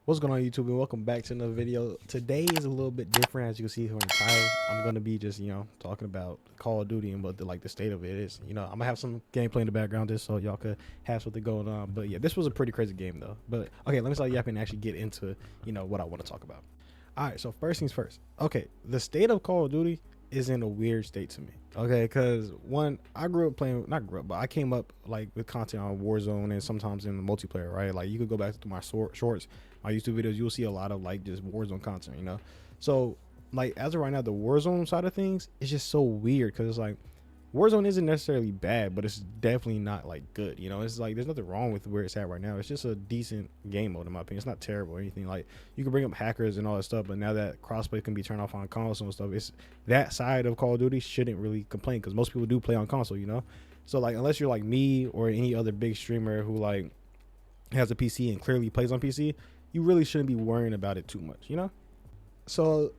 What's going on, YouTube, and welcome back to another video. Today is a little bit different, as you can see here in the title. I'm gonna be just talking about Call of Duty and what the state of it is. I'm gonna have some gameplay in the background just so y'all could have something going on. But yeah, this was a pretty crazy game though. But okay, let me start yapping and actually get into what I want to talk about. All right, so first things first. Okay, the state of Call of Duty is in a weird state to me. Okay, because one, I grew up playing, not grew up, but I came up like with content on Warzone and sometimes in the multiplayer, right? Like you could go back to my shorts, my YouTube videos, you'll see a lot of like just Warzone content. So like as of right now, the Warzone side of things is just so weird because it's like Warzone isn't necessarily bad, but it's definitely not like good. It's like there's nothing wrong with where it's at right now. It's just a decent game mode in my opinion. It's not terrible or anything. Like you can bring up hackers and all that stuff, but now that crossplay can be turned off on console and stuff, it's that side of Call of Duty shouldn't really complain because most people do play on console. So like unless you're like me or any other big streamer who like has a PC and clearly plays on PC, you really shouldn't be worrying about it too much. So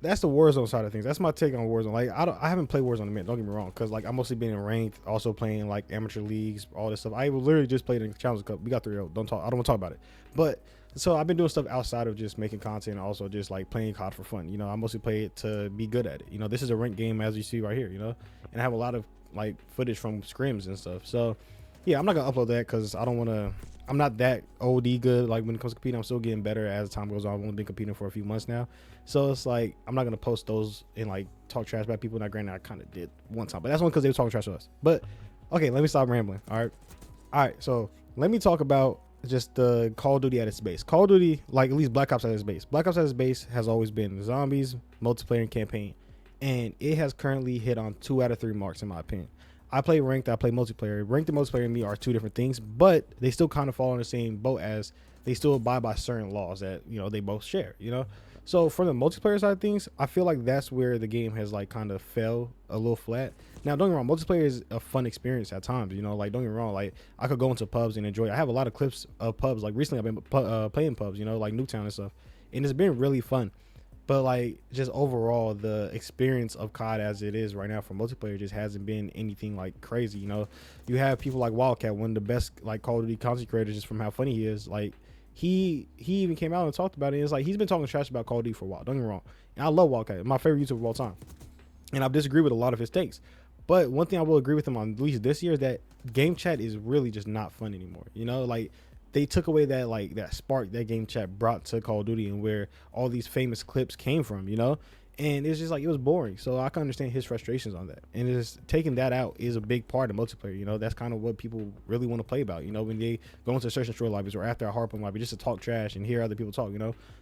that's the Warzone side of things. That's my take on Warzone. Like I haven't played Warzone in a minute. Don't get me wrong, because like I'm mostly been in ranked, also playing like amateur leagues, all this stuff. I literally just played in Challenge Cup. We got 3-0. Don't talk. I don't want to talk about it. But so I've been doing stuff outside of just making content, and also just like playing COD for fun. I mostly play it to be good at it. This is a ranked game, as you see right here. And I have a lot of like footage from scrims and stuff. So yeah, I'm not gonna upload that because I don't want to. I'm not that OD good. Like when it comes to competing, I'm still getting better as time goes on. I've only been competing for a few months now, so it's like I'm not gonna post those and like talk trash about people. Now, granted, I kind of did one time, but that's only because they were talking trash to us. But okay, let me stop rambling. All right. So let me talk about just the Call of Duty at its base. Call of Duty, like at least Black Ops at its base. Black Ops at its base has always been zombies, multiplayer, and campaign, and it has currently hit on 2 out of 3 marks in my opinion. I play ranked, I play multiplayer. Ranked and multiplayer and me are two different things, but they still kind of fall in the same boat as they still abide by certain laws that, they both share. So for the multiplayer side of things, I feel like that's where the game has like kind of fell a little flat. Now, don't get me wrong, multiplayer is a fun experience at times, like don't get me wrong, like I could go into pubs and enjoy it. I have a lot of clips of pubs. Like recently I've been playing pubs, like Newtown and stuff, and it's been really fun. But like just overall, the experience of COD as it is right now for multiplayer just hasn't been anything like crazy. You have people like Wildcat, one of the best like Call of Duty content creators, just from how funny he is. Like he even came out and talked about it. And it's like he's been talking trash about Call of Duty for a while. Don't get me wrong. And I love Wildcat, my favorite YouTuber of all time. And I've disagreed with a lot of his takes. But one thing I will agree with him on, at least this year, is that game chat is really just not fun anymore. Like they took away that spark that game chat brought to Call of Duty and where all these famous clips came from, and it's just like it was boring. So I can understand his frustrations on that, and it's taking that out is a big part of multiplayer. That's kind of what people really want to play about, when they go into search and destroy lobbies or after a harpoon lobby just to talk trash and hear other people talk.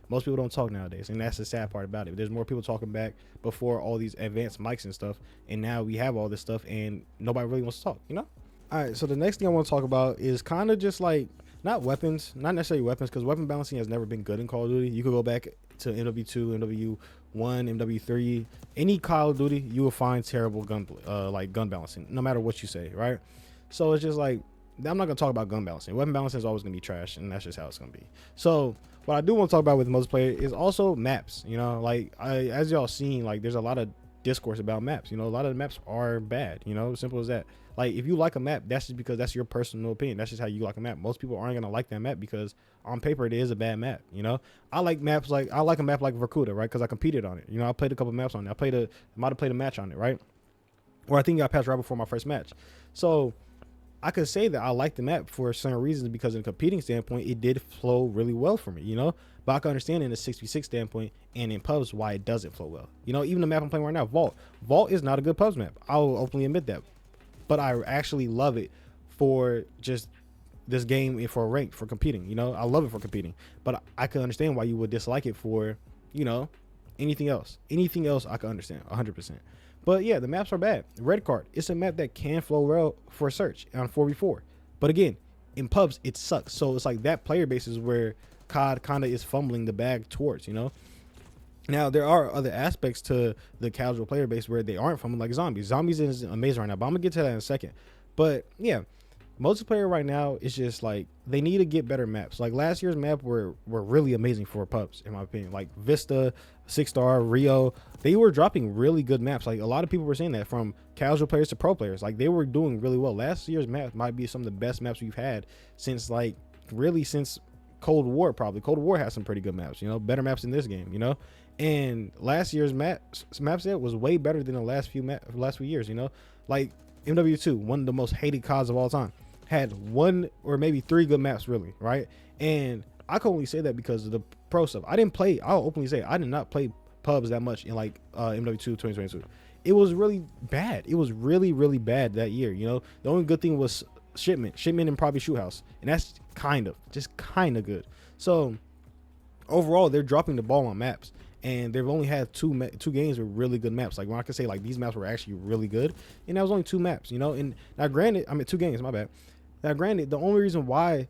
Most people don't talk nowadays, and that's the sad part about it. There's more people talking back before all these advanced mics and stuff, and now we have all this stuff and nobody really wants to talk. All right, so the next thing I want to talk about is kind of just like not weapons, not necessarily weapons, because weapon balancing has never been good in Call of Duty. You could go back to MW2, MW1, MW3, any Call of Duty, you will find terrible gun balancing, no matter what you say, right? So it's just like I'm not gonna talk about gun balancing. Weapon balancing is always gonna be trash, and that's just how it's gonna be. So what I do want to talk about with multiplayer is also maps. As y'all seen, like there's a lot of discourse about maps. A lot of the maps are bad. Simple as that. Like if you like a map, that's just because that's your personal opinion. That's just how you like a map. Most people aren't gonna like that map because on paper it is a bad map. I like maps like I like a map like Vorkuta, right? Because I competed on it. I played a couple maps on it. I might have played a match on it, right? Or I think I passed right before my first match. So I could say that I like the map for certain reasons because in a competing standpoint, it did flow really well for me, But I can understand in a 6v6 standpoint and in pubs why it doesn't flow well. Even the map I'm playing right now, Vault. Vault is not a good pubs map. I'll openly admit that. But I actually love it for just this game and for ranked, for competing. I love it for competing. But I can understand why you would dislike it for, anything else. Anything else I can understand 100%. But yeah, the maps are bad. Red Card, it's a map that can flow well for search on 4v4. But again, in pubs, it sucks. So it's like that player base is where COD kind of is fumbling the bag towards, Now, there are other aspects to the casual player base where they aren't fumbling, like zombies. Zombies is amazing right now, but I'm going to get to that in a second. But yeah, multiplayer right now is just like they need to get better maps. Like last year's map were really amazing for pubs, in my opinion. Like Vista, 6-Star, Rio, they were dropping really good maps. Like a lot of people were saying that, from casual players to pro players. Like they were doing really well. Last year's map might be some of the best maps we've had since really since Cold War. Probably Cold War has some pretty good maps, you know, better maps in this game, you know. And last year's map set was way better than the last few years, you know. Like MW2, one of the most hated CODs of all time, had one or maybe three good maps, really, right? And I can only say that because of the pro stuff. I didn't play. I'll openly say I did not play pubs that much in like MW2 2022. It was really bad. It was really, really bad that year. You know, the only good thing was shipment, and probably shoot house, and that's just kind of good. So overall, they're dropping the ball on maps, and they've only had two games with really good maps. Like when I could say like these maps were actually really good, and that was only two maps. You know, and now granted, I mean 2 games. My bad. Now granted, the only reason why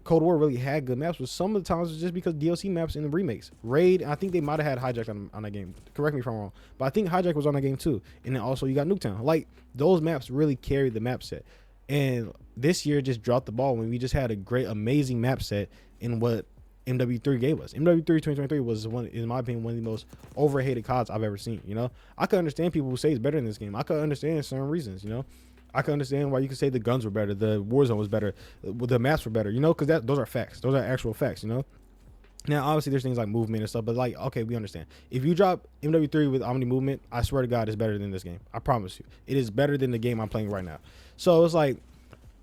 Cold War really had good maps was some of the times was just because DLC maps in the remakes. Raid, I think they might have had Hijack on that game. Correct me if I'm wrong, but I think Hijack was on that game too. And then also you got Nuketown. Like those maps really carried the map set. And this year just dropped the ball when we just had a great, amazing map set in what MW3 gave us. MW3 2023 was one, in my opinion, one of the most overhated CODs I've ever seen. You know, I could understand people who say it's better in this game. I could understand certain reasons. You know, I can understand why you could say the guns were better, the Warzone was better, the maps were better, you know, because those are facts. Those are actual facts, you know. Now, obviously, there's things like movement and stuff, but like, okay, we understand. If you drop MW3 with Omni movement, I swear to God, it's better than this game. I promise you. It is better than the game I'm playing right now. So it's like,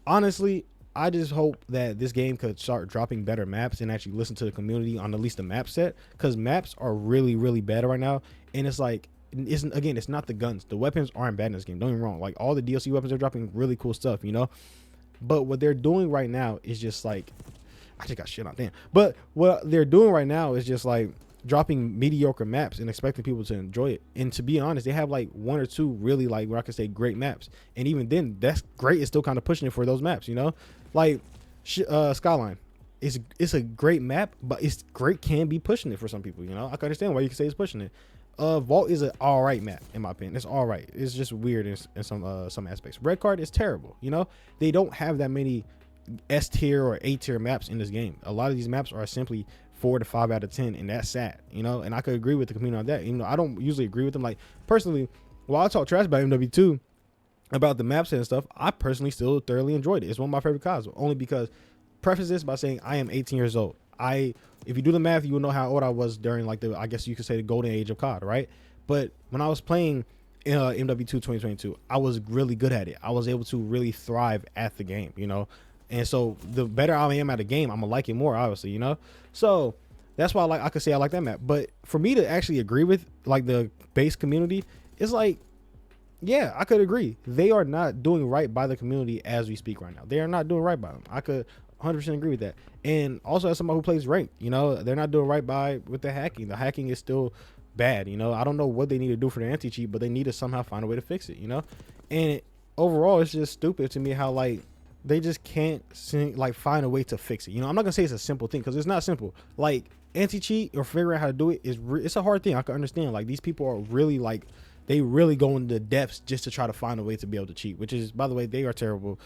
honestly, I just hope that this game could start dropping better maps and actually listen to the community on at least the map set, because maps are really, really bad right now. And it's like, it's not the guns. The weapons aren't bad in this game. Don't get me wrong. Like all the DLC weapons are dropping really cool stuff, you know. But what they're doing right now is just like, I just got shit on damn. But what they're doing right now is just like dropping mediocre maps and expecting people to enjoy it. And to be honest, they have like 1 or 2 really like where I can say great maps. And even then, that's great. It's still kind of pushing it for those maps, you know. Like Skyline. It's a great map, but it's great can be pushing it for some people, you know. I can understand why you can say it's pushing it. Vault is an all right map in my opinion. It's all right. It's just weird in some aspects. Red Card is terrible. You know, they don't have that many S tier or A tier maps in this game. A lot of these maps are simply 4 to 5 out of 10, and that's sad. You know, and I could agree with the community on that. You know, I don't usually agree with them. Like personally, while I talk trash about MW2 about the maps and stuff, I personally still thoroughly enjoyed it. It's one of my favorite CODs, only because preface this by saying I am 18 years old. If you do the math, you will know how old I was during like I guess you could say the golden age of COD, right? But when I was playing MW2 2022, I was really good at it. I was able to really thrive at the game, you know? And so the better I am at a game, I'm gonna like it more, obviously, you know? So that's why I could say I like that map. But for me to actually agree with like the base community, it's like, yeah, I could agree. They are not doing right by the community as we speak right now. They are not doing right by them. I could 100% agree with that. And also as somebody who plays ranked, you know, they're not doing right by with the hacking. The hacking is still bad, you know. I don't know what they need to do for the anti-cheat, but they need to somehow find a way to fix it, you know. And overall, it's just stupid to me how like they just can't find a way to fix it, you know. I'm not gonna say it's a simple thing because it's not simple. Like anti-cheat or figuring out how to do it is it's a hard thing. I can understand. Like these people are really like, they really go into the depths just to try to find a way to be able to cheat, which is, by the way, they are terrible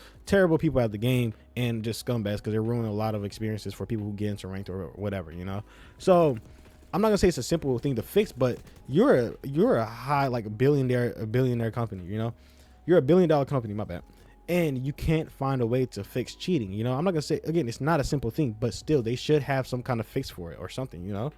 people at the game and just scumbags because they're ruining a lot of experiences for people who get into ranked or whatever, you know. So I'm not gonna say it's a simple thing to fix, but you're a high like a billionaire company, you know. You're $1 billion company, my bad, and you can't find a way to fix cheating, you know. I'm not gonna say, again, it's not a simple thing, but still they should have some kind of fix for it or something, you know.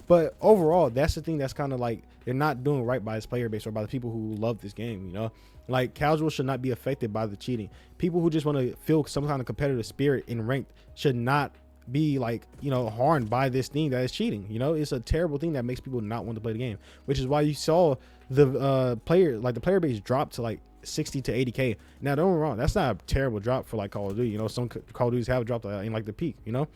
But overall, that's the thing that's kind of like they're not doing right by this player base or by the people who love this game, you know. Like casuals should not be affected by the cheating. People who just want to feel some kind of competitive spirit in ranked should not be like, you know, harmed by this thing that is cheating, you know. It's a terrible thing that makes people not want to play the game, which is why you saw the player base drop to like 60 to 80k. Now don't get me wrong, that's not a terrible drop for like Call of Duty, you know. Some Call of Duties have dropped in like the peak, you know,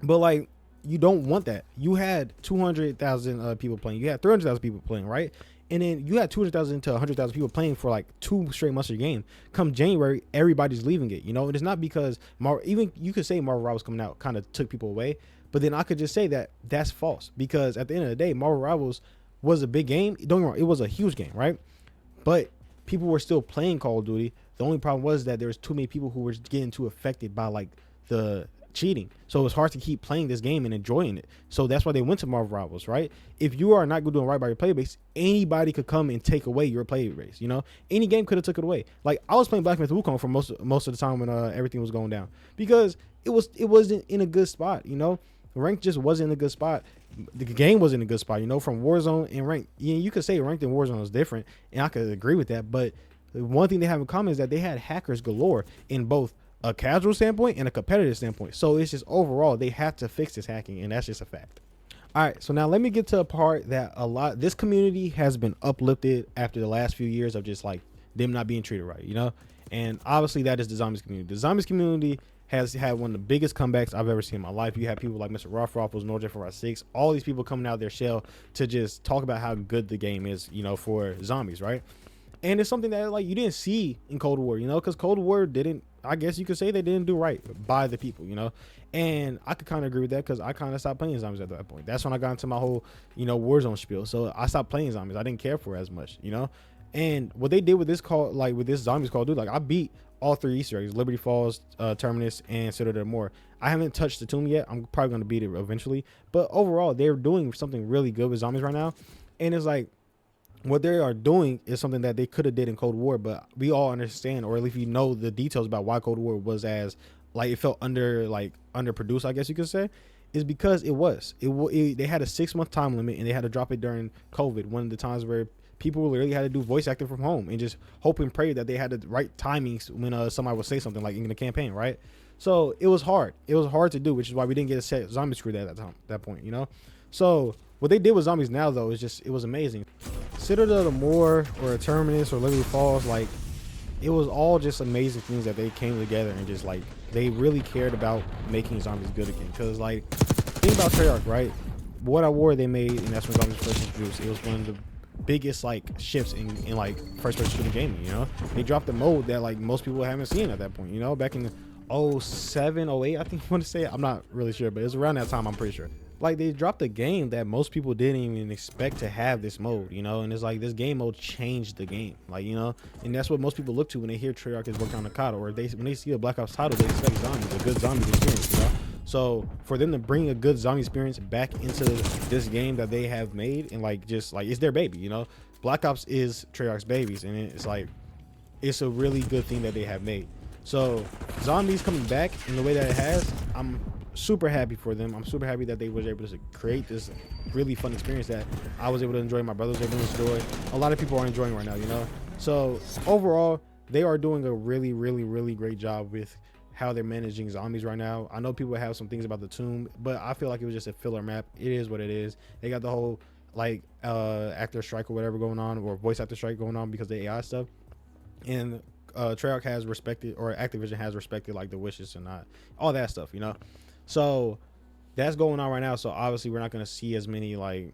but like you don't want that. You had 200,000 people playing. You had 300,000 people playing, right? And then you had 200,000 to 100,000 people playing for like 2 straight months of your game. Come January, everybody's leaving it, you know. And it's not because even you could say Marvel Rivals coming out kind of took people away, but then I could just say that that's false, because at the end of the day, Marvel Rivals was a big game. Don't get me wrong, it was a huge game, right? But people were still playing Call of Duty. The only problem was that there was too many people who were getting too affected by like the cheating, so it's hard to keep playing this game and enjoying it. So that's why they went to Marvel Rivals, right? If you are not doing right by your player base, anybody could come and take away your player base, you know. Any game could have took it away. Like I was playing Black Myth Wukong for most of the time when everything was going down, because it wasn't in a good spot, you know. Ranked just wasn't in a good spot. The game wasn't in a good spot, you know. From Warzone and ranked, you could say ranked and Warzone is different, and I could agree with that. But one thing they have in common is that they had hackers galore in both a casual standpoint and a competitive standpoint. So it's just overall they have to fix this hacking, and that's just a fact. All right, so now let me get to a part that this community has been uplifted after the last few years of just like them not being treated right, you know. And obviously that is the zombies community. The zombies community has had one of the biggest comebacks I've ever seen in my life. You have people like Mr. Ruff Ruffles, NordJet 456, all these people coming out of their shell to just talk about how good the game is, you know, for zombies, right? And it's something that like you didn't see in Cold War, you know, because Cold War didn't, I guess you could say they didn't do right by the people, you know. And I could kind of agree with that because I kind of stopped playing zombies at that point. That's when I got into my whole, you know, Warzone spiel. So I stopped playing zombies. I didn't care for it as much, you know. And what they did with this call, like with this zombies call, dude, like I beat all 3 Easter eggs: Liberty Falls, Terminus, and Citadel More. I haven't touched the tomb yet. I'm probably going to beat it eventually. But overall, they're doing something really good with zombies right now. And it's like, what they are doing is something that they could have did in Cold War, but we all understand, or at least you know the details about why Cold War was as like it felt underproduced, I guess you could say, is because they had a 6-month time limit and they had to drop it during COVID, one of the times where people really had to do voice acting from home and just hope and pray that they had the right timings when somebody would say something like in the campaign, right? So it was hard. It was hard to do, which is why we didn't get a set zombie screw at that point, you know. So what they did with zombies now though is just, it was amazing. Citadel More or Terminus or Liberty Falls, like it was all just amazing things that they came together and just like they really cared about making zombies good again. Because like think about Treyarch, right? What I War they made, and that's when zombies first introduced. It was one of the biggest like shifts in like first person shooting gaming, you know. They dropped the mode that like most people haven't seen at that point, you know, back in 07, 08, I think you want to say. I'm not really sure, but it was around that time, I'm pretty sure. Like they dropped a game that most people didn't even expect to have this mode, you know. And it's like this game mode changed the game, like, you know. And that's what most people look to when they hear Treyarch is working on a COD, or when they see a Black Ops title, they expect zombies, a good zombies experience, you know. So for them to bring a good zombie experience back into this game that they have made, and like just like it's their baby, you know. Black Ops is Treyarch's babies, and it's like it's a really good thing that they have made. So zombies coming back in the way that it has, I'm super happy for them. I'm super happy that they was able to create this really fun experience that I was able to enjoy, my brothers were able to enjoy, a lot of people are enjoying right now, you know. So overall, they are doing a really, really, really great job with how they're managing zombies right now. I know people have some things about the tomb, but I feel like it was just a filler map. It is what it is. They got the whole like actor strike or whatever going on, or voice actor strike going on because of the AI stuff. And Treyarch has respected, or Activision has respected like the wishes and not all that stuff, you know. So that's going on right now. So obviously we're not going to see as many like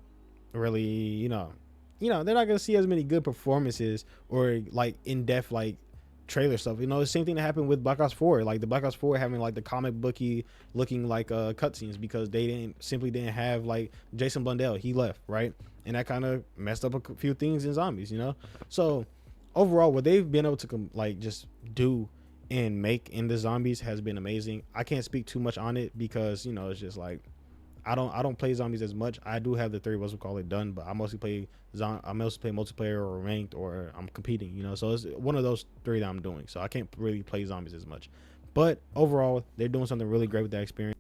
really, you know, they're not going to see as many good performances or like in-depth like trailer stuff. You know, the same thing that happened with Black Ops 4, like the Black Ops 4 having like the comic booky looking like cutscenes because they simply didn't have like Jason Blundell. He left, right? And that kind of messed up a few things in zombies, you know. So overall, what they've been able to like just do and make in the zombies has been amazing. I can't speak too much on it because, you know, it's just like I don't play zombies as much. I do have the 3 what's we call it done, but I mostly play multiplayer or ranked, or I'm competing, you know. So it's one of those 3 that I'm doing. So I can't really play zombies as much. But overall, they're doing something really great with that experience.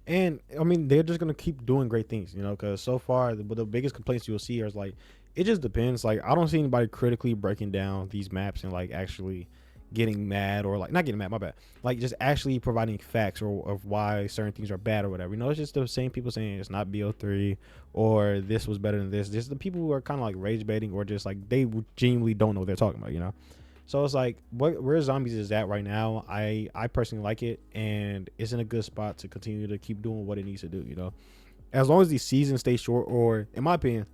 And I mean, they're just gonna keep doing great things, you know, because so far the biggest complaints you'll see is like it just depends. Like I don't see anybody critically breaking down these maps and like actually getting mad, or like not getting mad, my bad, like just actually providing facts or of why certain things are bad or whatever, you know. It's just the same people saying it's not BO3 or this was better than this. Just the people who are kind of like rage baiting, or just like they genuinely don't know what they're talking about, you know. So it's like where zombies is at right now, I personally like it, and it's in a good spot to continue to keep doing what it needs to do, you know, as long as these seasons stay short. Or in my opinion,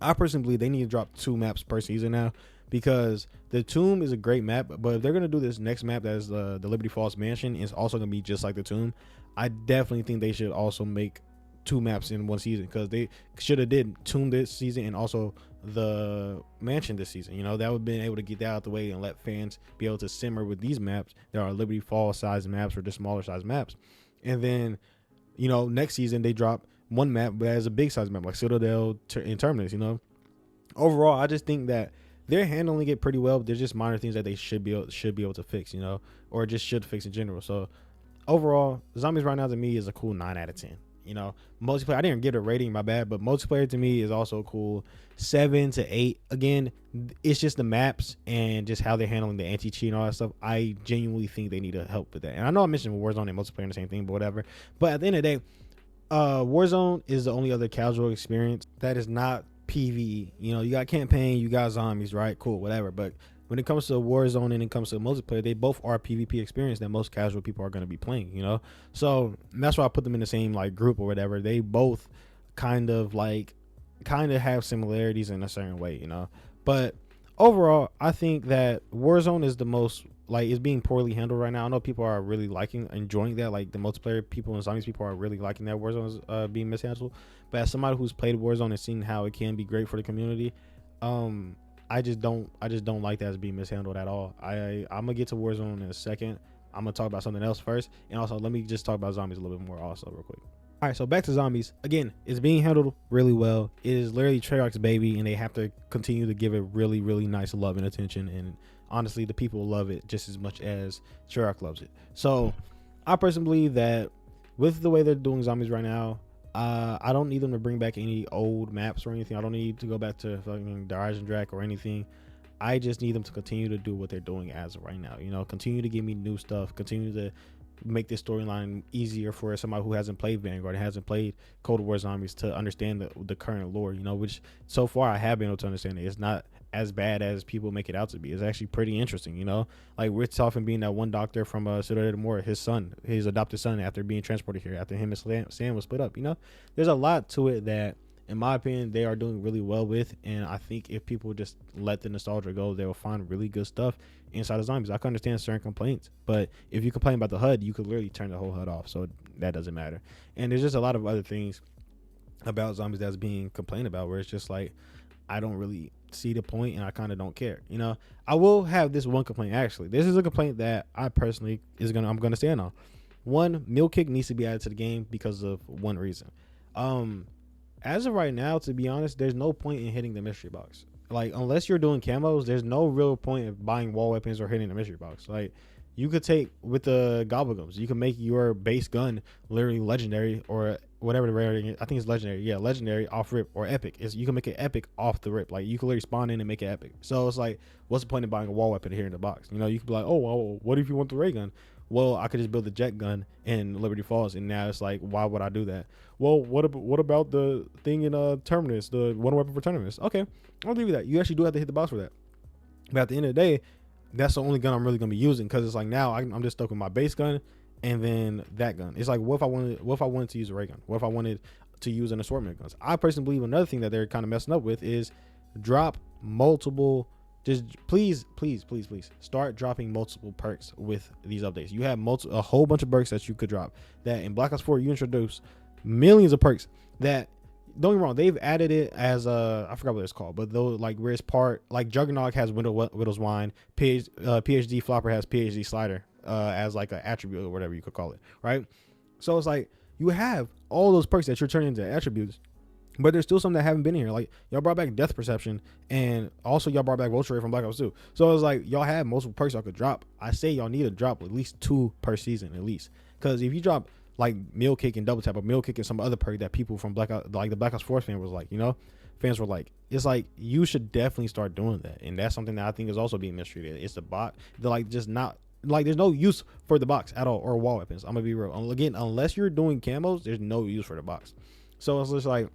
I personally believe they need to drop 2 maps per season now, because the tomb is a great map, but if they're gonna do this next map that is the Liberty Falls mansion, is also gonna be just like the tomb, I definitely think they should also make 2 maps in one season, because they should have did tomb this season and also the mansion this season, you know. That would have been able to get that out the way and let fans be able to simmer with these maps. There are Liberty Falls size maps or just smaller size maps, and then, you know, next season they drop one map but as a big size map like Citadel and Terminus, you know. Overall, I just think that they're handling it pretty well. There's just minor things that they should be able to fix, you know, or just should fix in general. So overall, zombies right now to me is a cool 9 out of 10. You know, multiplayer, I didn't give it a rating, my bad, but multiplayer to me is also cool 7 to 8. Again, it's just the maps and just how they're handling the anti-cheat and all that stuff. I genuinely think they need to help with that. And I know I mentioned Warzone and multiplayer and the same thing, but whatever. But at the end of the day, Warzone is the only other casual experience that is not PvE. You know, you got campaign, you got zombies, right? Cool, whatever. But when it comes to Warzone and it comes to multiplayer, they both are PvP experience that most casual people are going to be playing, you know? So that's why I put them in the same like group or whatever. They both kind of have similarities in a certain way, you know? But overall, I think that Warzone is the most is being poorly handled right now. I know people are really enjoying that. Like the multiplayer people and zombies people are really liking that Warzone is being mishandled. But as somebody who's played Warzone and seen how it can be great for the community, I just don't like that as being mishandled at all. I'm gonna get to Warzone in a second. I'm gonna talk about something else first, and also let me just talk about zombies a little bit more also real quick. All right, so back to zombies. Again, it's being handled really well. It is literally Treyarch's baby, and they have to continue to give it really, really nice love and attention. And honestly, the people love it just as much as Treyarch loves it. So I personally believe that with the way they're doing zombies right now, I don't need them to bring back any old maps or anything. I don't need to go back to fucking Horizon Drac or anything. I just need them to continue to do what they're doing as of right now. You know, continue to give me new stuff. Continue to make this storyline easier for somebody who hasn't played Vanguard and hasn't played Cold War Zombies to understand the current lore. You know, which so far I have been able to understand it. It's not as bad as people make it out to be. It's actually pretty interesting, you know? Like Richtofen being that one doctor from Citadel de Moore, his adopted son, after being transported here, after him and Sam was split up, you know? There's a lot to it that, in my opinion, they are doing really well with, and I think if people just let the nostalgia go, they will find really good stuff inside of zombies. I can understand certain complaints, but if you complain about the HUD, you could literally turn the whole HUD off, so that doesn't matter. And there's just a lot of other things about zombies that's being complained about where it's just like, I don't really see the point and I kind of don't care, you know? I will have this one complaint. Actually, this is a complaint that I personally I'm gonna stand on. One, meal kick needs to be added to the game because of one reason. As of right now, to be honest, there's no point in hitting the mystery box. Like, unless you're doing camos, there's no real point of buying wall weapons or hitting the mystery box. Like, you could take with the gobblegums, you can make your base gun literally legendary or whatever the rating is. I think it's legendary. Yeah, legendary off rip or epic. You can make it epic off the rip. Like, you can literally spawn in and make it epic. So it's like, what's the point of buying a wall weapon here in the box? You know, you could be like, oh, well, what if you want the ray gun? Well, I could just build the jet gun in Liberty Falls, and now it's like, why would I do that? Well, what about the thing in Terminus, the one weapon for Terminus? Okay, I'll give you that. You actually do have to hit the box for that. But at the end of the day, that's the only gun I'm really gonna be using, because it's like now I'm just stuck with my base gun and then that gun. It's like, what if I wanted to use a ray gun? What if I wanted to use an assortment of guns? I personally believe another thing that they're kind of messing up with is drop multiple. Just please start dropping multiple perks with these updates. You have a whole bunch of perks that you could drop. That in Black Ops 4 you introduce millions of perks that, don't get me wrong, they've added it as I forgot what it's called, but though, like, where it's part, like Juggernaut has Widow's Wine, PhD Flopper has PhD Slider as like an attribute or whatever you could call it, right? So it's like you have all those perks that you're turning into attributes, but there's still some that haven't been here. Like, y'all brought back Death Perception, and also y'all brought back Vulture Ray from Black Ops 2. So it's like, y'all have multiple perks y'all could drop. I say y'all need to drop at least 2 per season at least, because if you drop like meal kick and double tap, or meal kick and some other perk that people from Black Ops, like the Black Ops 4 fans was like, you know, fans were like, it's like, you should definitely start doing that. And that's something that I think is also being mistreated. It's the bot. They're like, just not, like, there's no use for the box at all, or wall weapons. I'm gonna be real. Again, unless you're doing camos, there's no use for the box. So it's just like,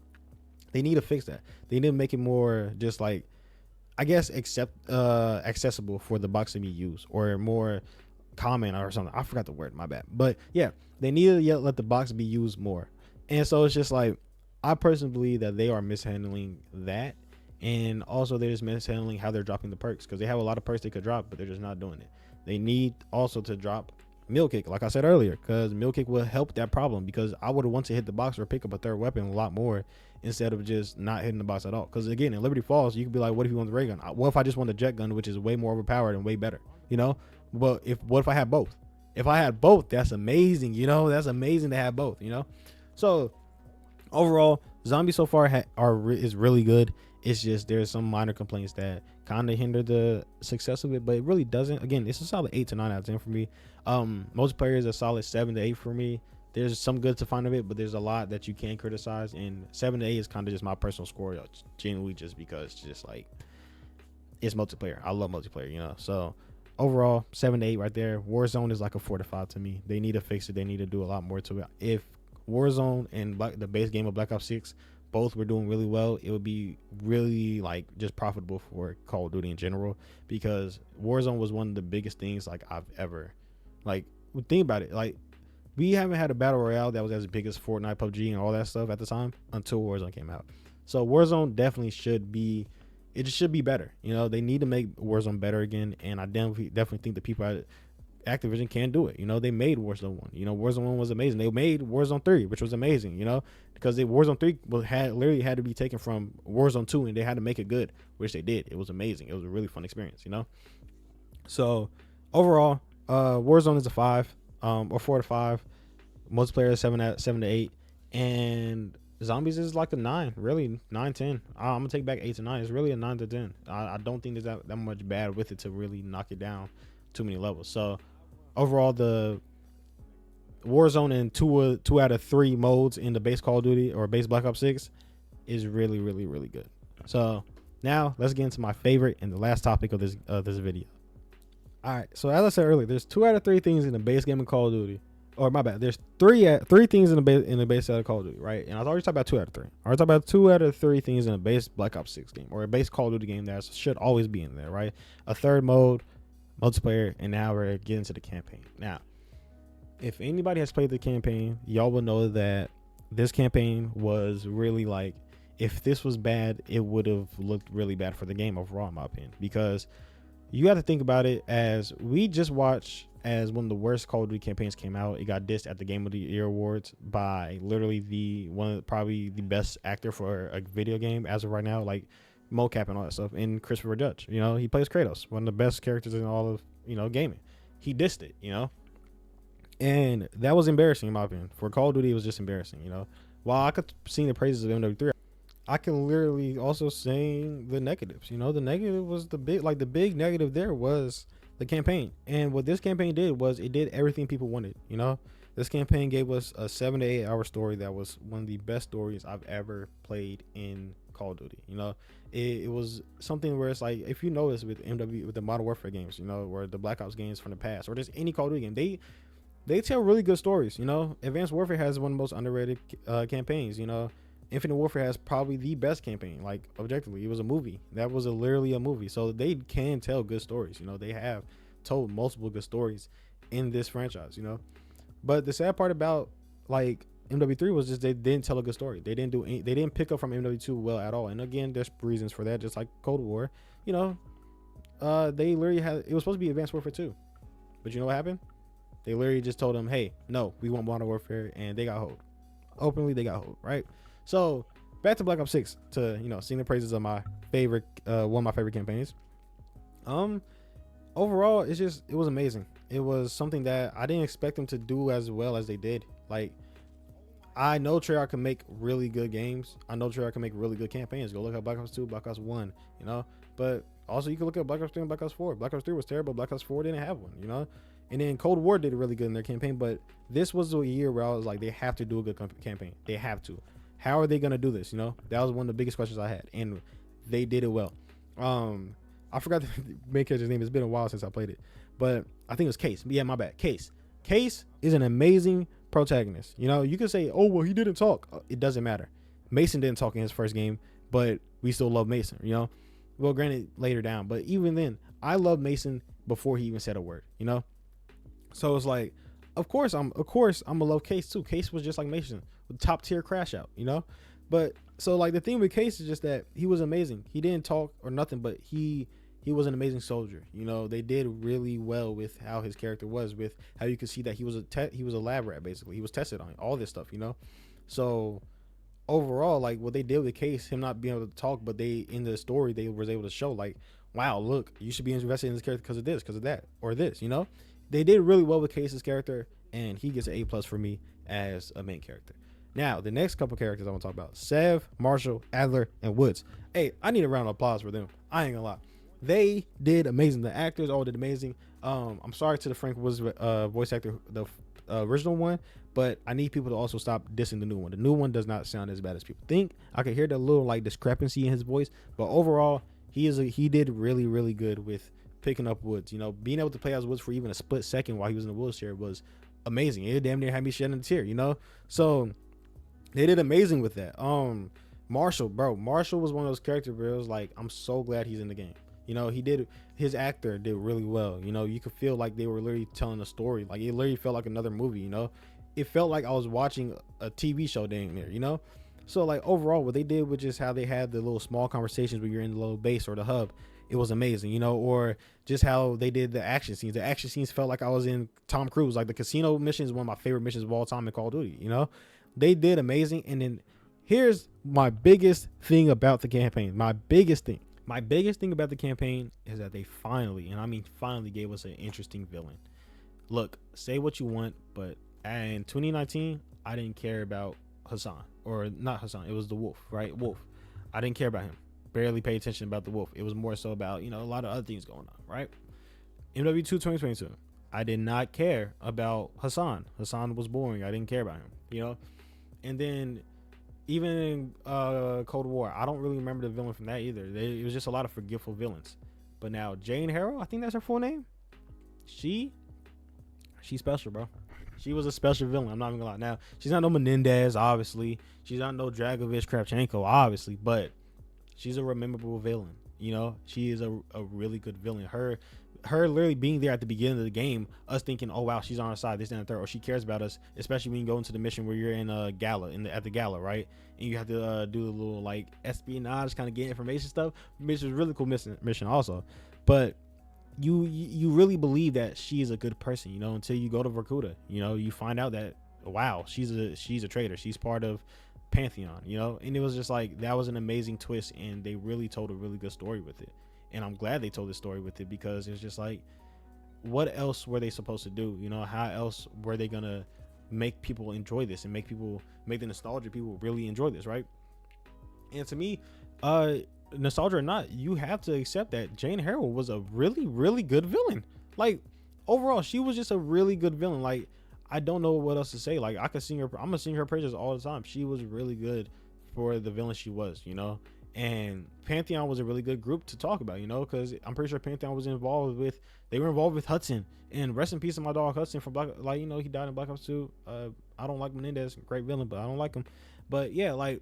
they need to fix that. They need to make it more just like, I guess, accessible for the box to be used, or more common or something. I forgot the word, my bad. But yeah, they need to let the box be used more. And so it's just like, I personally believe that they are mishandling that, and also they're just mishandling how they're dropping the perks, because they have a lot of perks they could drop, but they're just not doing it. They need also to drop meal kick, like I said earlier, because meal kick will help that problem, because I would want to hit the box or pick up a third weapon a lot more instead of just not hitting the box at all. Because again, in Liberty Falls, you could be like, what if you want the ray gun? What if I just want the jet gun, which is way more overpowered and way better, you know? But what if I had both? If I had both, that's amazing, you know? That's amazing to have both, you know? So Overall, zombies so far is really good. It's just there's some minor complaints that kind of hinder the success of it, but it really doesn't. Again, it's a solid 8 to 9 out of 10 for me. Multiplayer is a solid 7 to 8 for me. There's some good to find of it, but there's a lot that you can criticize, and 7 to 8 is kind of just my personal score, genuinely just because just like it's multiplayer. I love multiplayer, you know. So overall, 7 to 8 right there. Warzone is like a 4 to 5 to me. They need to fix it. They need to do a lot more to it. If Warzone and the base game of Black Ops 6 both were doing really well, it would be really like just profitable for Call of Duty in general, because Warzone was one of the biggest things like I've ever like think about it. Like, we haven't had a battle royale that was as big as Fortnite, PUBG, and all that stuff at the time until Warzone came out. So Warzone definitely should be, it should be better. You know, they need to make Warzone better again, and I definitely think the people at Activision can do it. You know, they made Warzone 1. You know, Warzone 1 was amazing. They made Warzone 3, which was amazing, you know, because Warzone 3 literally had to be taken from Warzone 2, and they had to make it good, which they did. It was amazing. It was a really fun experience, you know. So overall, Warzone is a 5, or 4 to 5. Multiplayer is 7 to 8, and Zombies is like a 9, really 9, 10. I'm gonna take back 8 to 9. It's really a 9 to 10. I don't think there's that much bad with it to really knock it down too many levels. So overall, the Warzone in two out of 3 modes in the base Call of Duty or base Black Ops 6 is really, really, really good. So now let's get into my favorite and the last topic of this video. All right. So as I said earlier, there's 2 out of 3 things in the base game of Call of Duty. Or my bad. There's three things in the base out of Call of Duty, right? And I was already talking about 2 out of 3. I already talked about 2 out of 3 things in a base Black Ops 6 game or a base Call of Duty game that should always be in there, right? A third mode, multiplayer, and now we're getting to the campaign. Now, if anybody has played the campaign, y'all will know that this campaign was really like, if this was bad, it would have looked really bad for the game overall, in my opinion, because you got to think about it as we just watched as one of the worst Call of Duty campaigns came out. It got dissed at the Game of the Year Awards by literally probably the best actor for a video game as of right now, like mocap and all that stuff, and Christopher Judge. You know, he plays Kratos, one of the best characters in all of, you know, gaming. He dissed it, you know, and that was embarrassing in my opinion. For Call of Duty, it was just embarrassing, you know. While I could sing the praises of MW3, I can literally also sing the negatives. You know, the negative was the big negative there was the campaign. And what this campaign did was it did everything people wanted. You know, this campaign gave us a 7 to 8 hour story that was one of the best stories I've ever played in Call of Duty. You know, it was something where it's like, if you notice with with the Modern Warfare games, you know, or the Black Ops games from the past, or just any Call of Duty game, they tell really good stories. You know, Advanced Warfare has one of the most underrated campaigns. You know, Infinite Warfare has probably the best campaign. Like, objectively, it was a movie. That was literally a movie. So they can tell good stories. You know, they have told multiple good stories in this franchise, you know. But the sad part about like MW3 was just they didn't tell a good story. They didn't pick up from MW2 well at all. And again, there's reasons for that, just like Cold War. You know, they literally it was supposed to be Advanced Warfare 2. But you know what happened? They literally just told them, hey, no, we want Modern Warfare, and they got hold. Openly, they got hold, right? So back to Black Ops 6 to, you know, sing the praises of my favorite, one of my favorite campaigns. Overall, it was amazing. It was something that I didn't expect them to do as well as they did. Like, I know Treyarch can make really good games. I know Treyarch can make really good campaigns. Go look at Black Ops 2, Black Ops 1, you know. But also you can look at Black Ops 3 and Black Ops 4. Black Ops 3 was terrible. Black Ops 4 didn't have one, you know. And then Cold War did really good in their campaign. But this was a year where I was like, they have to do a good campaign. They have to. How are they going to do this? You know, that was one of the biggest questions I had, and they did it well. I forgot the main character's name. It's been a while since I played it, but I think it was Case. Yeah, my bad. Case is an amazing protagonist. You know, you can say, oh, well, he didn't talk. It doesn't matter. Mason didn't talk in his first game, but we still love Mason, you know. Well, granted, later down, but even then, I loved Mason before he even said a word, you know. So it's like, of course I'm gonna love Case too. Case was just like Mason, with top tier crash out, you know. But so like the thing with Case is just that he was amazing. He didn't talk or nothing, but he was an amazing soldier. You know, they did really well with how his character was, with how you could see that he was a lab rat basically. He was tested on all this stuff, you know. So overall, like what they did with Case, him not being able to talk, but they in the story they was able to show like, wow, look, you should be invested in this character because of this, because of that, or this, you know. They did really well with Case's character, and he gets an A+ for me as a main character. Now, the next couple characters I want to talk about: Sev, Marshall, Adler, and Woods. Hey, I need a round of applause for them. I ain't gonna lie, they did amazing. The actors all did amazing. I'm sorry to the Frank Woods voice actor, the original one, but I need people to also stop dissing the new one. The new one does not sound as bad as people think. I can hear the little like discrepancy in his voice, but overall, he did really, really good with picking up Woods. You know, being able to play as Woods for even a split second while he was in the wheelchair was amazing. It damn near had me shedding a tear, you know? So they did amazing with that. Marshall was one of those characters where it was like, I'm so glad he's in the game. You know, his actor did really well. You know, you could feel like they were literally telling a story. Like, it literally felt like another movie, you know? It felt like I was watching a TV show down there, you know? So, like, overall, what they did with just how they had the little small conversations when you're in the little base or the hub, it was amazing, you know? Or just how they did the action scenes. The action scenes felt like I was in Tom Cruise. Like, the casino mission is one of my favorite missions of all time in Call of Duty, you know? They did amazing. And then here's my biggest thing about the campaign. My biggest thing about the campaign is that they finally, and I mean finally, gave us an interesting villain. Look, say what you want, but in 2019, I didn't care about Hassan. Or not Hassan, it was the Wolf, right? Wolf. I didn't care about him. Barely paid attention about the Wolf. It was more so about, you know, a lot of other things going on, right? MW2 2022, I did not care about Hassan. Hassan was boring. I didn't care about him, you know? And then even in Cold War, I don't really remember the villain from that either. It was just a lot of forgetful villains. But now Jane Harrow, I think that's her full name. She's special, bro. She was a special villain. I'm not even gonna lie. Now, she's not no Menendez, obviously. She's not no Dragovich Kravchenko, obviously. But she's a rememberable villain. You know, she is a really good villain. Her literally being there at the beginning of the game, us thinking, oh wow, she's on our side, this and the third, or she cares about us, especially when you go into the mission where you're in a gala, at the gala, right? And you have to do a little like espionage, kind of get information stuff, which is a really cool mission also. But you really believe that she's a good person, you know, until you go to Vorkuta. You know, you find out that wow, she's a traitor. She's part of Pantheon, you know. And it was just like, that was an amazing twist, and they really told a really good story with it. And I'm glad they told this story with it, because it was just like, what else were they supposed to do? You know, how else were they gonna make people enjoy this and make the nostalgia people really enjoy this, right? And to me, nostalgia or not, you have to accept that Jane Harrow was a really, really good villain. Like, overall, she was just a really good villain. Like, I don't know what else to say. Like, I'm gonna sing her praises all the time. She was really good for the villain she was, you know. And Pantheon was a really good group to talk about, you know, because I'm pretty sure Pantheon was involved with Hudson. And rest in peace to my dog Hudson from like, you know, he died in Black Ops 2. I don't like Menendez, great villain, but I don't like him. But yeah, like,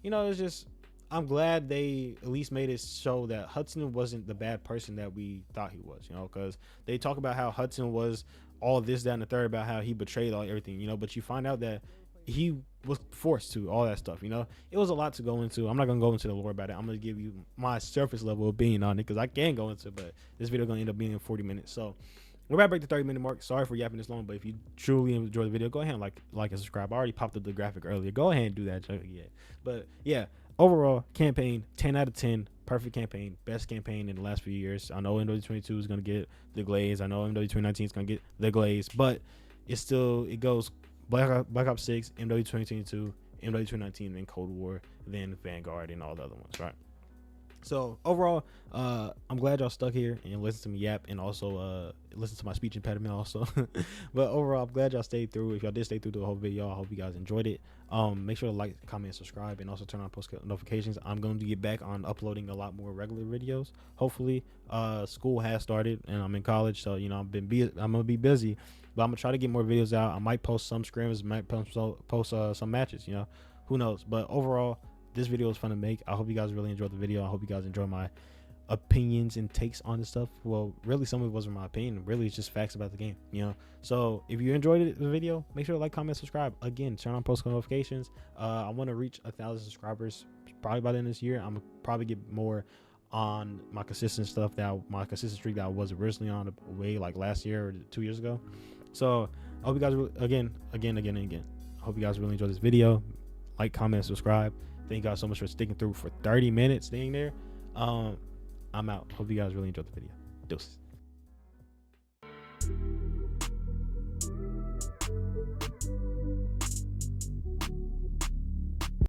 you know, it's just, I'm glad they at least made it show that Hudson wasn't the bad person that we thought he was, you know, because they talk about how Hudson was all this, that, and the third, about how he betrayed everything, you know, but you find out that he was forced to, all that stuff, you know. It was a lot to go into. I'm not gonna go into the lore about it. I'm gonna give you my surface level opinion on it, because I can go into it, but this video gonna end up being in 40 minutes. So we're about to break the 30-minute mark. Sorry for yapping this long, but if you truly enjoy the video, go ahead and like and subscribe. I already popped up the graphic earlier. Go ahead and do that. Yeah. But yeah, overall campaign 10 out of 10. Perfect campaign, best campaign in the last few years. I know MW22 is gonna get the glaze. I know MW2019 is gonna get the glaze, but it goes Black Ops 6, MW 2022, MW 2019, then Cold War, then Vanguard, and all the other ones, right? So overall, I'm glad y'all stuck here and listened to me yap, and also listen to my speech impediment also. But overall, I'm glad y'all stayed through. If y'all did stay through the whole video, I hope you guys enjoyed it. Make sure to like, comment, subscribe, and also turn on post notifications. I'm going to get back on uploading a lot more regular videos. Hopefully, school has started and I'm in college, so you know I'm gonna be busy. But I'm gonna try to get more videos out. I might post some scrims, might post some matches, you know, who knows. But overall, this video was fun to make. I hope you guys really enjoyed the video. I hope you guys enjoy my opinions and takes on this stuff. Well, really, some of it wasn't my opinion. Really, it's just facts about the game, you know. So if you enjoyed the video, make sure to like, comment, subscribe. Again, turn on post notifications. I want to reach 1,000 subscribers probably by the end of this year. I'm gonna probably get more on my consistent streak that I was originally on way like last year or 2 years ago. So I hope you guys again. I hope you guys really enjoyed this video. Like, comment, subscribe. Thank you guys so much for sticking through for 30 minutes staying there. I'm out. Hope you guys really enjoyed the video. Deuces.